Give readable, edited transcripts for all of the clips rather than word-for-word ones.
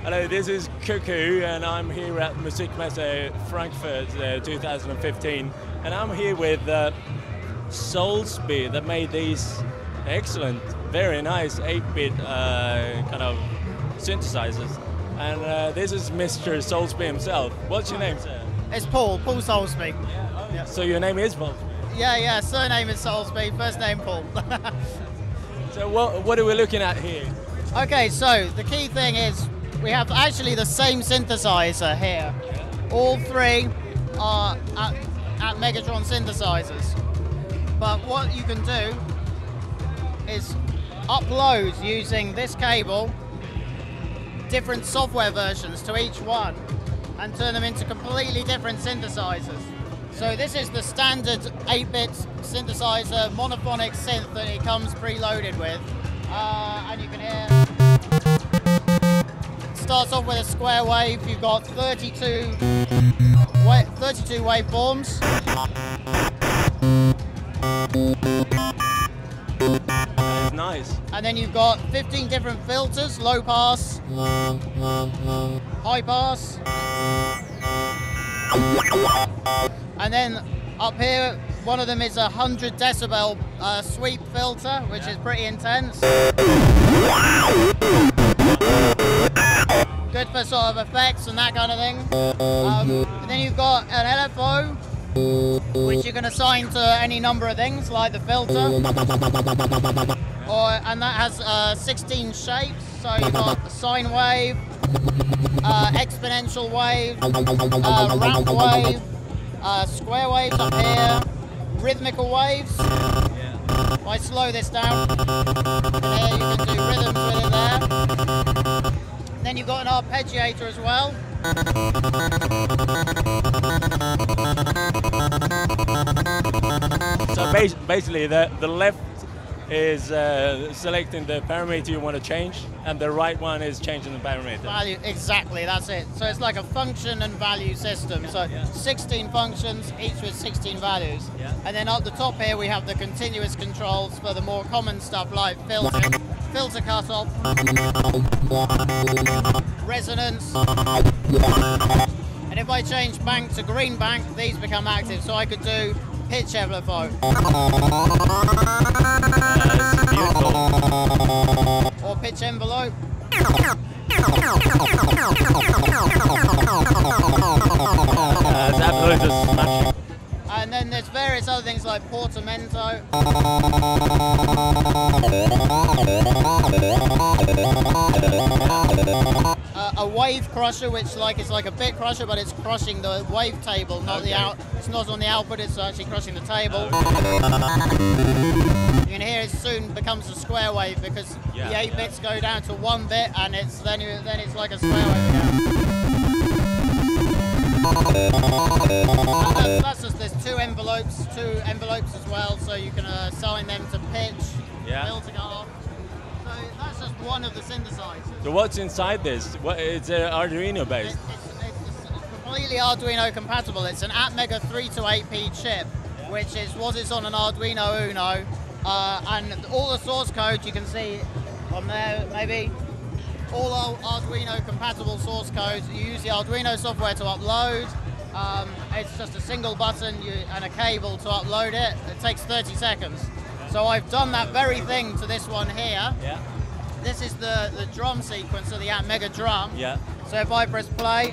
Hello, this is Cuckoo, and I'm here at Messe Frankfurt 2015, and I'm here with Soulsby that made these excellent, very nice 8-bit kind of synthesizers. And this is Mr. Soulsby himself. What's your name, sir? It's Paul Soulsby. Yeah. Oh, yeah. So your name is Paul? Yeah, surname is Soulsby, first name Paul. So what are we looking at here? Okay, so the key thing is we have actually the same synthesizer here. All three are Atmegatron synthesizers. But what you can do is upload using this cable different software versions to each one and turn them into completely different synthesizers. So this is the standard 8-bit synthesizer monophonic synth that it comes preloaded with. And you can hear, it starts off with a square wave. You've got 32 waveforms. That's nice. And then you've got 15 different filters: low pass, high pass, and then up here, one of them is a 100 decibel sweep filter, which is pretty intense. Good for sort of effects and that kind of thing. And then you've got an LFO, which you can assign to any number of things, like the filter. And that has 16 shapes, so you've got sine wave, exponential wave, ramp wave, square waves up here, rhythmical waves. If I slow this down, and here you can do rhythms with it there. Then you've got an arpeggiator as well. So basically the left is selecting the parameter you want to change, and the right one is changing the parameter. Value, exactly, that's it. So it's like a function and value system. So 16 functions, each with 16 values. Yeah. And then up the top here we have the continuous controls for the more common stuff like filtering, filter cutoff, resonance. And if I change bank to green bank, these become active. So I could do pitch LFO. Or pitch envelope. It's absolutely just smashing. And then there's various other things like portamento. A wave crusher, which is like a bit crusher, but it's crushing the wave table, not the out. It's not on the output; it's actually crushing the table. You can hear it soon becomes a square wave because the 8 bits go down to 1 bit, and then it's like a square wave again. And that's just there's two envelopes as well, so you can assign them to pitch, filter cutoff. So that's just one of the synthesizers. So what's inside this? It's Arduino based? It's completely Arduino compatible. It's an Atmega 328P chip, which is on an Arduino Uno. And all the source code you can see on there, maybe. All Arduino compatible source codes. You use the Arduino software to upload. It's just a single button and a cable to upload it. It takes 30 seconds. So I've done that very thing to this one here. Yeah. This is the drum sequence of the Atmegatron. Yeah. So if I press play,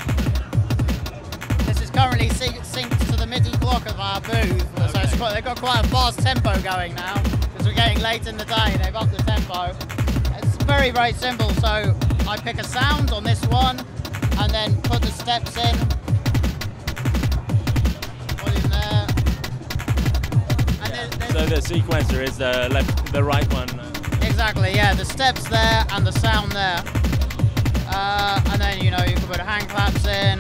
this is currently synced to the MIDI clock of our booth. Okay. So they've got quite a fast tempo going now because we're getting late in the day. They've upped the tempo. It's very, very simple. So I pick a sound on this one and then put the steps in. Put in there. And so the sequencer is the right one. Exactly, yeah. The steps there and the sound there. And then you can put hand claps in.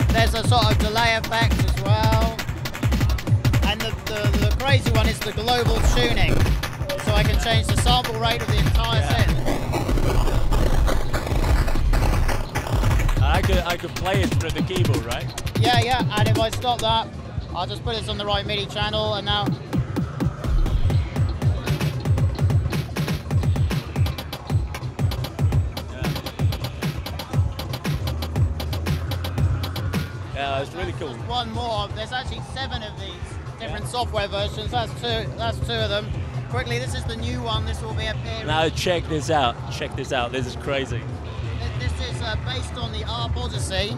There's a sort of delay effect as well. And the crazy one is the global tuning. So I can change the sample rate of the entire synth. I could play it through the keyboard, right? Yeah. And if I stop that, I'll just put it on the right MIDI channel, and now. Yeah, it's really cool. One more. There's actually 7 of these different software versions. That's two of them. Quickly, this is the new one. This will be appearing. Now check this out. Check this out. This is crazy. This is based on the ARP Odyssey.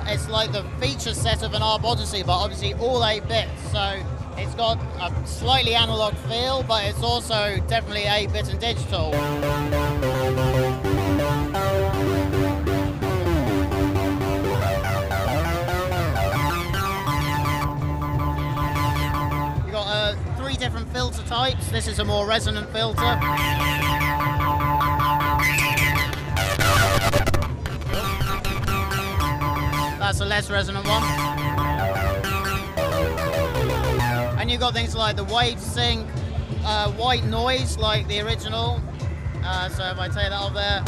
It's like the feature set of an ARP Odyssey, but obviously all 8 bits. So it's got a slightly analog feel, but it's also definitely 8-bit and digital. You've got 3 different filter types. This is a more resonant filter. That's a less resonant one. And you've got things like the wave sync, white noise like the original. So if I take that off there,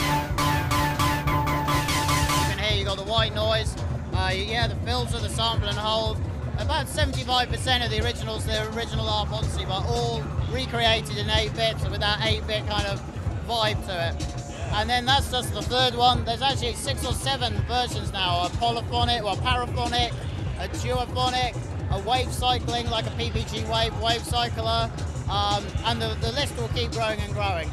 you can hear you've got the white noise. Yeah, the filter, the sample and hold. About 75% of the originals, the original ARP Odyssey, but all recreated in 8 bits with that 8-bit kind of vibe to it. And then that's just the 3rd one. There's actually 6 or 7 versions now. A polyphonic, well, paraphonic, a duophonic, a wave cycling like a PPG wave cycler, and the list will keep growing and growing.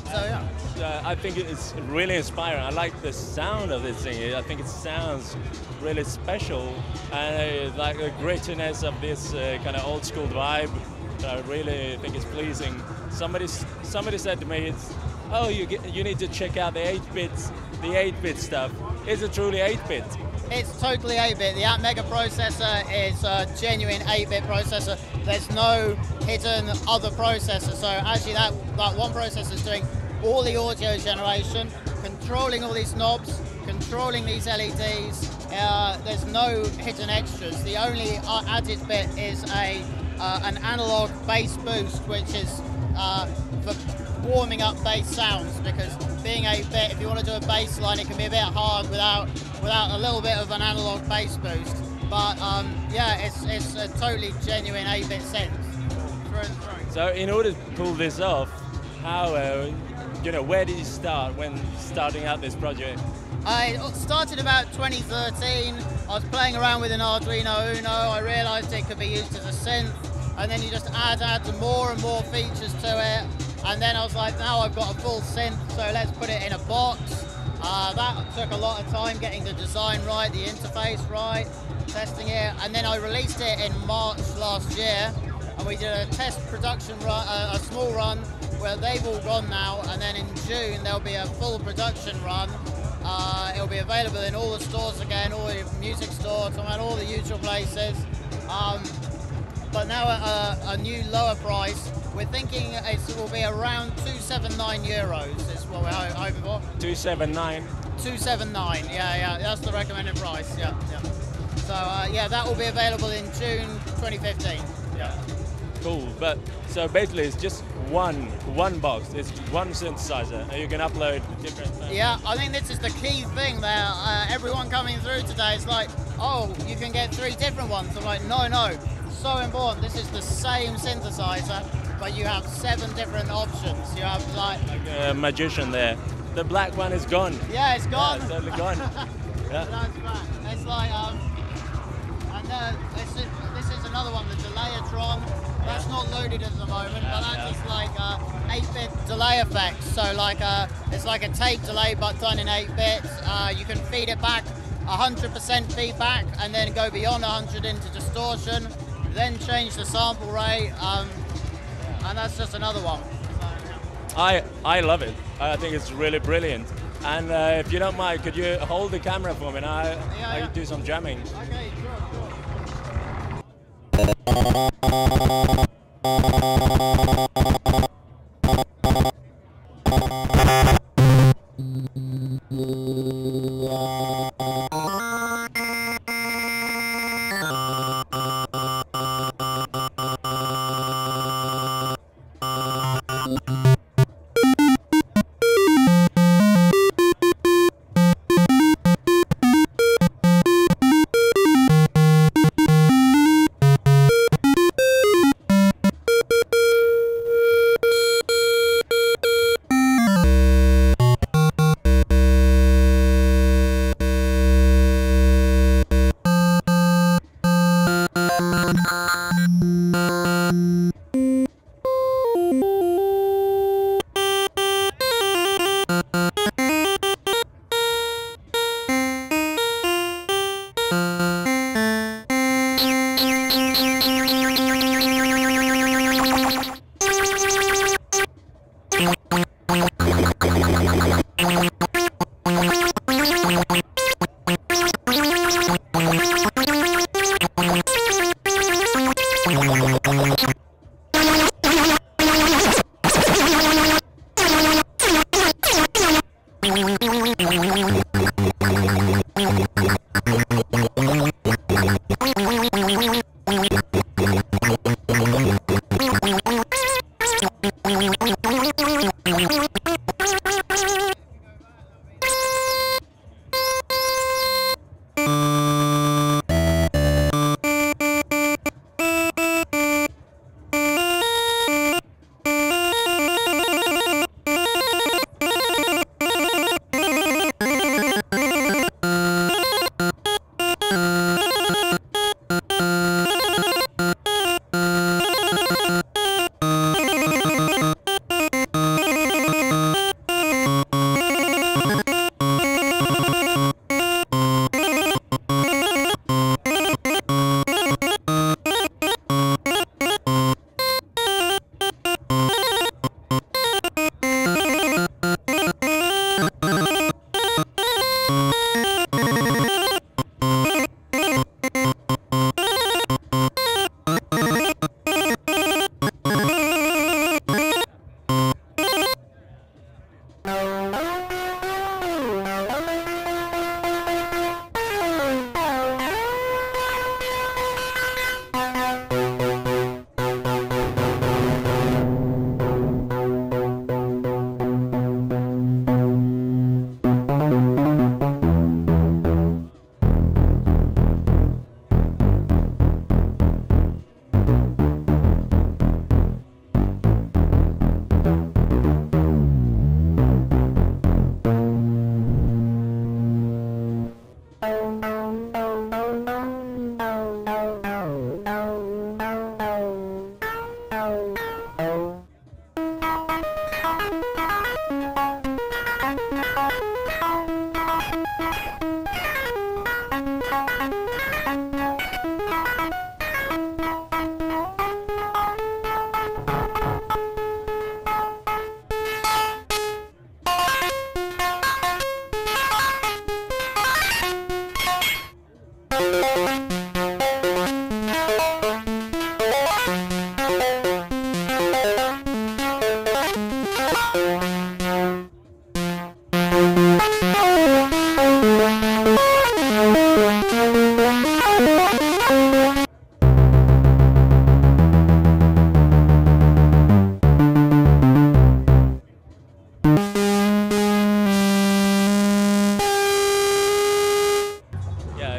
So yeah. I think it's really inspiring. I like the sound of this thing. I think it sounds really special, and like the grittiness of this kind of old school vibe. I really think it's pleasing. Somebody said to me, "Oh, you need to check out the 8-bit stuff." Is it truly 8-bit? It's totally 8-bit. The Atmega processor is a genuine 8-bit processor. There's no hidden other processor. So actually that one processor is doing all the audio generation, controlling all these knobs, controlling these LEDs. There's no hidden extras. The only added bit is an analog bass boost, which is for warming up bass sounds, because being 8-bit, if you want to do a bass line, it can be a bit hard without a little bit of an analog bass boost. But yeah, it's a totally genuine 8-bit synth through and through. So in order to pull this off, how where did you start when starting out this project? I started about 2013. I was playing around with an Arduino Uno. I realised it could be used as a synth, and then you just add more and more features to it. And then I was like, now I've got a full synth, so let's put it in a box. That took a lot of time, getting the design right, the interface right, testing it. And then I released it in March last year, and we did a test production run, a small run, where they've all gone now. And then in June, there'll be a full production run. It'll be available in all the stores again, all the music stores, and all the usual places. But now at a new lower price, we're thinking it will be around €279 is what we're hoping for. 279? 279, yeah, that's the recommended price, yeah. So yeah, that will be available in June 2015, yeah. Cool, but so basically it's just one box, it's one synthesizer, and you can upload different things. Yeah, I think this is the key thing there. Everyone coming through today is like, oh, you can get 3 different ones. I'm like, no, so important. This is the same synthesizer, but you have 7 different options. You have like a magician there. The black one is gone. Yeah, it's gone. Yeah, it's totally gone. Yeah. That's right. It's like, and this is another one, the Delayatron. That's not loaded at the moment, but that's just like 8-bit delay effects. So like it's like a tape delay, but done in 8 bits. You can feed it back 100% feedback, and then go beyond 100 into distortion. Then change the sample rate, and that's just another one. I love it. I think it's really brilliant. And if you don't mind, could you hold the camera for me and I do some jamming? Okay, sure.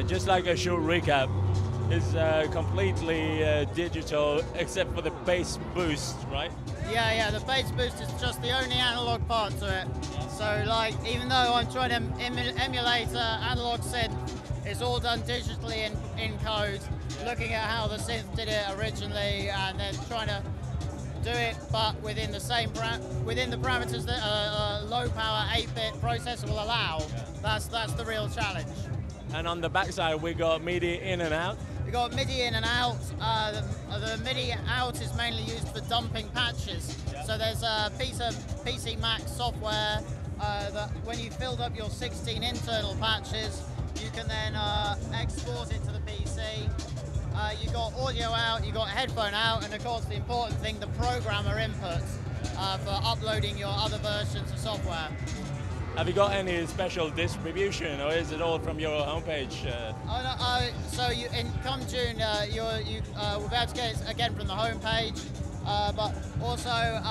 Just like a short recap, it's completely digital except for the bass boost, right? Yeah, the bass boost is just the only analog part to it. So like, even though I'm trying to emulate analog synth, it's all done digitally in code, looking at how the synth did it originally and then trying to do it, but within the same within the parameters that a low power 8-bit processor will allow. That's the real challenge. And on the backside, we got MIDI in and out. We got MIDI in and out. The MIDI out is mainly used for dumping patches. So there's a piece of PC Mac software that when you filled up your 16 internal patches, you can then export it to the PC. You got audio out, you got headphone out, and of course the important thing, the programmer input for uploading your other versions of software. Have you got any special distribution, or is it all from your homepage? So come June, we'll be able to get it again from the homepage, but also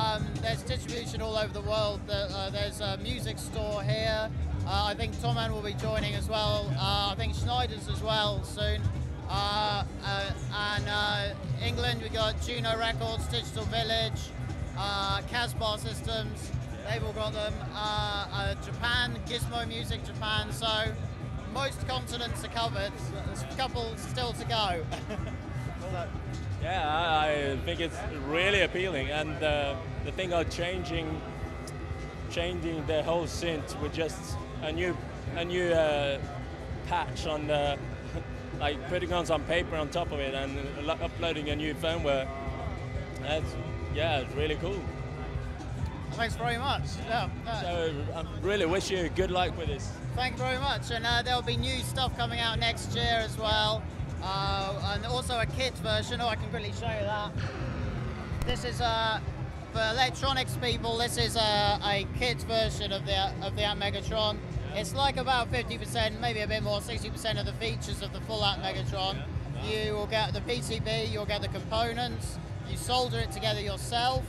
there's distribution all over the world. There's a music store here. I think Toman will be joining as well. I think Schneider's as well soon. And England, we got Juno Records, Digital Village, Casbar Systems. They've all got them. Japan, Gizmo Music Japan. So most continents are covered. There's a couple still to go. Yeah, I think it's really appealing, and the thing of changing the whole synth with just a new patch on the, like putting on some paper on top of it and uploading a new firmware. It's really cool. Thanks very much. Yeah. So I really wish you good luck with this. Thank you very much. And there'll be new stuff coming out next year as well. And also a kit version. Oh, I can quickly show you that. This is for electronics people. This is a kit version of the Atmegatron. It's like about 50%, maybe a bit more, 60% of the features of the full Atmegatron. You will get the PCB. You'll get the components. You solder it together yourself.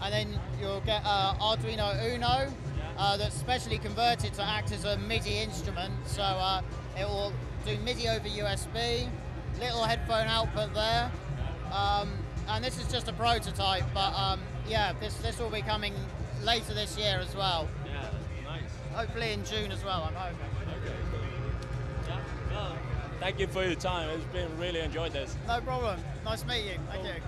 And then you'll get Arduino Uno that's specially converted to act as a MIDI instrument. So it will do MIDI over USB, little headphone output there. And this is just a prototype, but yeah, this will be coming later this year as well. Yeah, nice. Hopefully in June as well, I'm hoping. Okay, cool. Yeah, well, thank you for your time. It's been really enjoyed this. No problem. Nice to meet you. Thank you.